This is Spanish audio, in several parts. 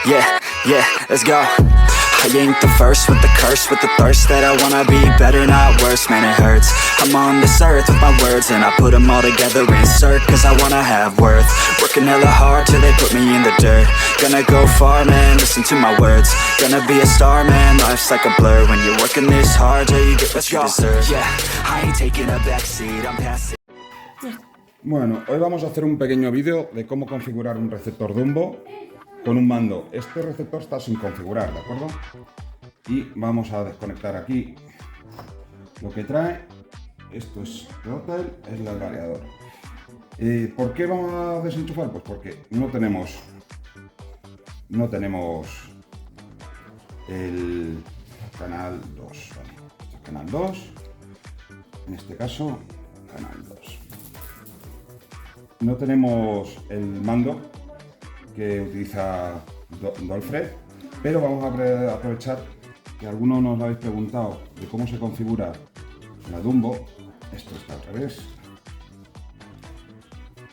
Yeah, yeah, let's go. I ain't the first with the curse, with the thirst that I wanna be better, not worse, man it hurts. I'm on this earth with my words and I put them all together, insert, cause I wanna have worth. Working hella hard till they put me in the dirt. Gonna go far, man, listen to my words. Gonna be a star, man, life's like a blur. When you're working this hard, yeah, you get what you deserve. Yeah, I ain't taking a backseat, I'm passing. Bueno, hoy vamos a hacer un pequeño vídeo de cómo configurar un receptor Dumbo con un mando. Este receptor está sin configurar, ¿de acuerdo? Y vamos a desconectar aquí lo que trae. Esto es throttle, es el variador. ¿Por qué vamos a desenchufar? Pues porque no tenemos el canal 2. Vale. Este es canal 2, en este caso canal 2. No tenemos el mando que utiliza Dolfred, pero vamos a aprovechar que algunos nos habéis preguntado de cómo se configura la Dumbo. Esto está al revés.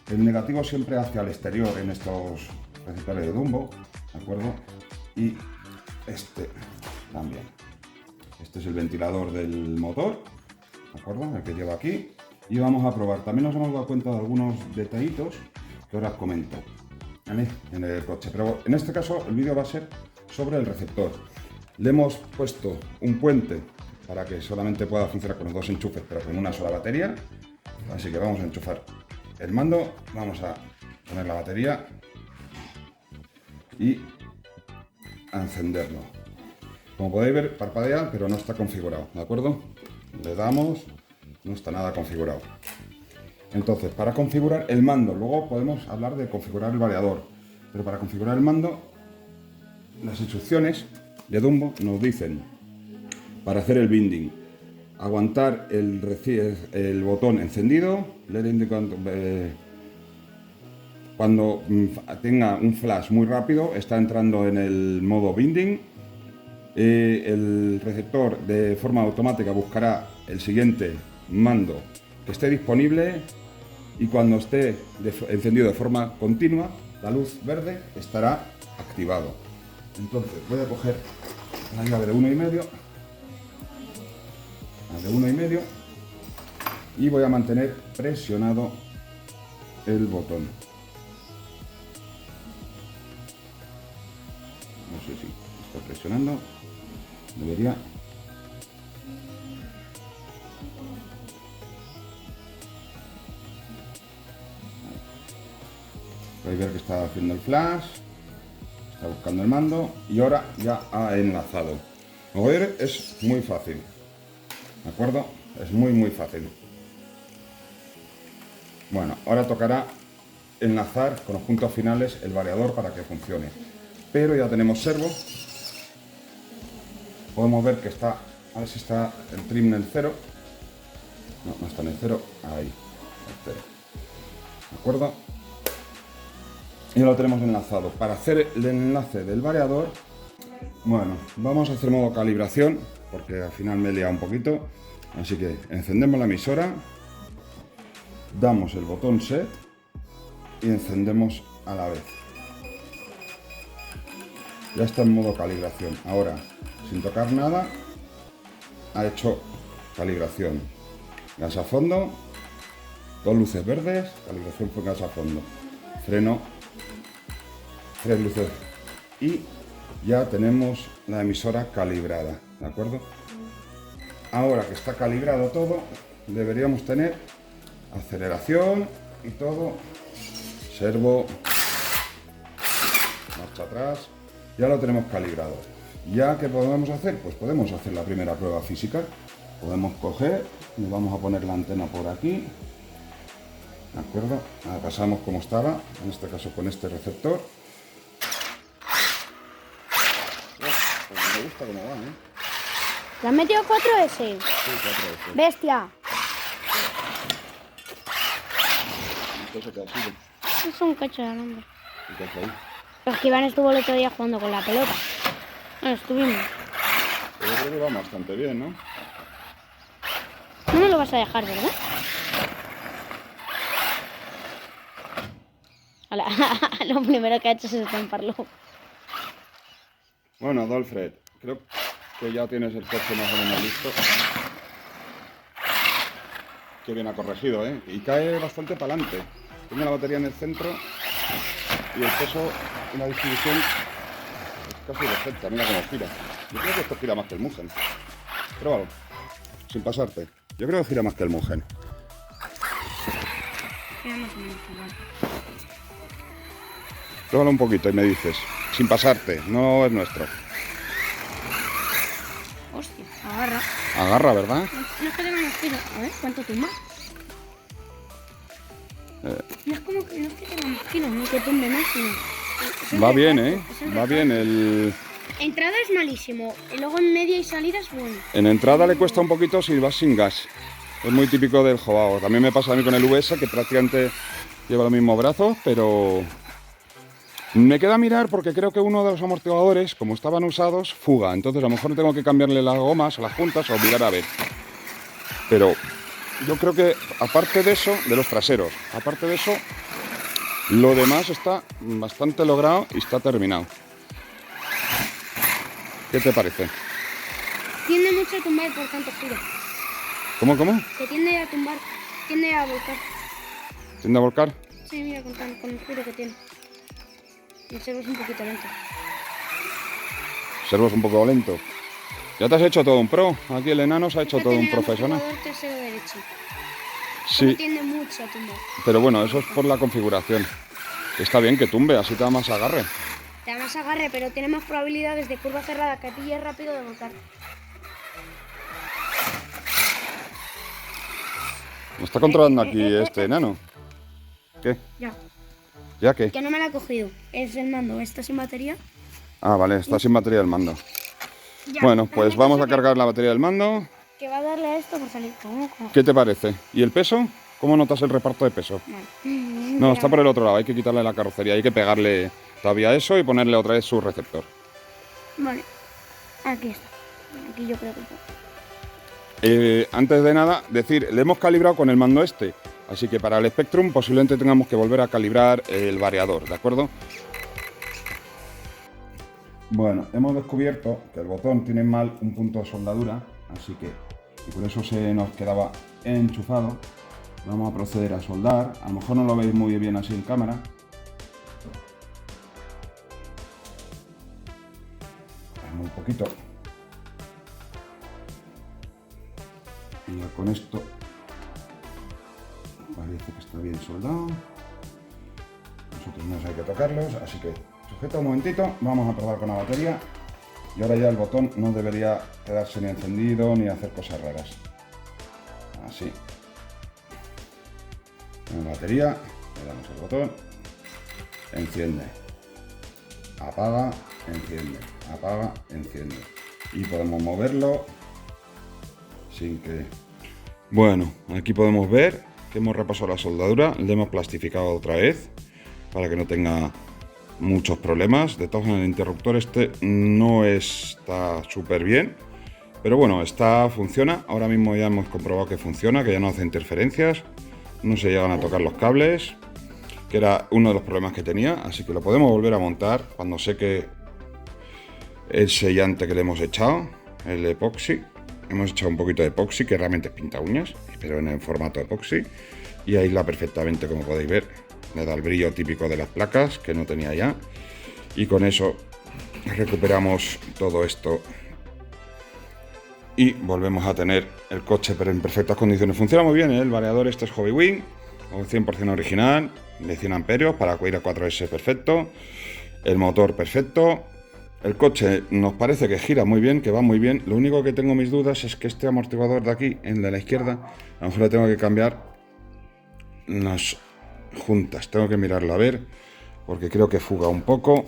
El negativo siempre hacia el exterior en estos receptores de Dumbo, ¿de acuerdo? Y este también. Este es el ventilador del motor, ¿de acuerdo? El que lleva aquí. Y vamos a probar. También nos hemos dado cuenta de algunos detallitos que ahora os comento, ¿vale? En el coche. Pero en este caso el vídeo va a ser sobre el receptor. Le hemos puesto un puente para que solamente pueda funcionar con los dos enchufes, pero con una sola batería. Así que vamos a enchufar el mando, vamos a poner la batería y a encenderlo. Como podéis ver, parpadea, pero no está configurado, ¿de acuerdo? Le damos, no está nada configurado. Entonces, para configurar el mando, luego podemos hablar de configurar el variador, pero para configurar el mando, las instrucciones de Dumbo nos dicen, para hacer el binding, aguantar el botón encendido, cuando tenga un flash muy rápido, está entrando en el modo binding. El receptor de forma automática buscará el siguiente mando que esté disponible y cuando esté encendido de forma continua, la luz verde estará activado. Entonces voy a coger la llave de 1,5, la de 1,5 y voy a mantener presionado el botón. No sé si está presionando, debería. Podéis ver que está haciendo el flash, está buscando el mando y ahora ya ha enlazado. Como veis es muy fácil, ¿de acuerdo? Es muy fácil. Bueno, ahora tocará enlazar con los puntos finales el variador para que funcione. Pero ya tenemos servo. Podemos ver que está, a ver si está el trim en el 0. No, no está en el 0, ahí, el 0. ¿De acuerdo? Y lo tenemos enlazado. Para hacer el enlace del variador, bueno, vamos a hacer modo calibración, porque al final me he liado un poquito. Así que encendemos la emisora, damos el botón set y encendemos a la vez. Ya está en modo calibración. Ahora, sin tocar nada, ha hecho calibración. Gas a fondo, dos luces verdes, calibración con gas a fondo. Freno, 3 luces y ya tenemos la emisora calibrada, ¿de acuerdo? Ahora que está calibrado todo, deberíamos tener aceleración y todo, servo, marcha atrás, ya lo tenemos calibrado. ¿Ya qué podemos hacer? Pues podemos hacer la primera prueba física. Podemos coger, nos vamos a poner la antena por aquí, ¿de acuerdo? Ahora pasamos como estaba, en este caso con este receptor. Me gusta cómo va, ¿eh? ¿Le has metido 4S? Sí, 4S. ¡Bestia! Entonces queda así. Es un cacho de alambre. ¿Qué hace ahí? Pero es que Iván estuvo el otro día jugando con la pelota. Bueno, estuvimos. Yo creo que va bastante bien, ¿no? No me lo vas a dejar, ¿verdad? Hola. Lo primero que ha hecho es estamparlo. Bueno, Dolfred, creo que ya tienes el coche más o menos listo. Qué bien ha corregido, ¿eh? Y cae bastante para adelante. Tiene la batería en el centro y el peso y la distribución es casi perfecta. Mira cómo gira. Yo creo que esto gira más que el Mugen. Pruébalo, sin pasarte. Yo creo que gira más que el Mugen. Pruébalo un poquito y me dices, sin pasarte, no es nuestro. Hostia, agarra. Agarra, ¿verdad? No es que tenga más kilos. A ver, ¿cuánto tumba? No es como que no es que tenga más kilos, ni que tumbe más, sino... Va bien, ¿eh? Va bien. El... Entrada es malísimo, y luego en media y salida es bueno. En entrada le cuesta un poquito si vas sin gas. Es muy típico del Joao. También me pasa a mí con el VS, que prácticamente lleva los mismos brazos, pero... Me queda mirar porque creo que uno de los amortiguadores, como estaban usados, fuga. Entonces a lo mejor tengo que cambiarle las gomas o las juntas o mirar a ver. Pero yo creo que aparte de eso, de los traseros, aparte de eso, lo demás está bastante logrado y está terminado. ¿Qué te parece? Tiende mucho a tumbar por tanto giro. ¿Cómo? Que tiende a tumbar, tiende a volcar. ¿Tiende a volcar? Sí, mira, con el giro que tiene. El servo es un poquito lento. Servo es un poco lento. Ya te has hecho todo un pro. Aquí el enano se ha hecho todo un profesional. Jugador tercero derecho. Sí, Tiende mucho a tumbar. pero bueno, eso es por la configuración. Está bien que tumbe, así te da más agarre. Te da más agarre, pero tiene más probabilidades de curva cerrada que pille rápido de volcar. ¿Me está controlando aquí este enano? ¿Qué? Ya. ¿Ya qué? Que no me la ha cogido. Es el mando. Está sin batería. Ah, vale, está sin batería el mando. Ya. Bueno, pues vamos a cargar la batería del mando. Que va a darle a esto por salir. ¿Cómo? ¿Qué te parece? ¿Y el peso? ¿Cómo notas el reparto de peso? Vale. No, está por el otro lado, hay que quitarle la carrocería, hay que pegarle todavía eso y ponerle otra vez su receptor. Vale. Aquí está. Aquí yo creo que está. Antes de nada, decir, le hemos calibrado con el mando este, así que para el Spectrum posiblemente tengamos que volver a calibrar el variador, ¿de acuerdo? Bueno, hemos descubierto que el botón tiene mal un punto de soldadura, así que y por eso se nos quedaba enchufado. Vamos a proceder a soldar, a lo mejor no lo veis muy bien así en cámara. Muy poquito. Y ya con esto parece que está bien soldado. Nosotros no hay que tocarlos, así que sujeta un momentito, vamos a probar con la batería. Y ahora ya el botón no debería quedarse ni encendido ni hacer cosas raras. Así. En la batería, le damos el botón, enciende, apaga, enciende, apaga, enciende. Y podemos moverlo sin que... Bueno, aquí podemos ver que hemos repasado la soldadura, le hemos plastificado otra vez para que no tenga muchos problemas. De todas maneras, el interruptor este no está súper bien, pero bueno, funciona. Ahora mismo ya hemos comprobado que funciona, que ya no hace interferencias, no se llegan a tocar los cables, que era uno de los problemas que tenía, así que lo podemos volver a montar cuando seque el sellante que le hemos echado, el epoxi. Hemos echado un poquito de epoxi, que realmente es pinta uñas, pero en el formato epoxi, y aísla perfectamente, como podéis ver. Le da el brillo típico de las placas, que no tenía ya, y con eso recuperamos todo esto y volvemos a tener el coche pero en perfectas condiciones. Funciona muy bien, ¿eh? El variador este es Hobbywing, 100% original, de 100 amperios para acudir a 4S perfecto, el motor perfecto. El coche nos parece que gira muy bien, que va muy bien. Lo único que tengo mis dudas es que este amortiguador de aquí, el de la izquierda, a lo mejor le tengo que cambiar las juntas. Tengo que mirarlo a ver, porque creo que fuga un poco.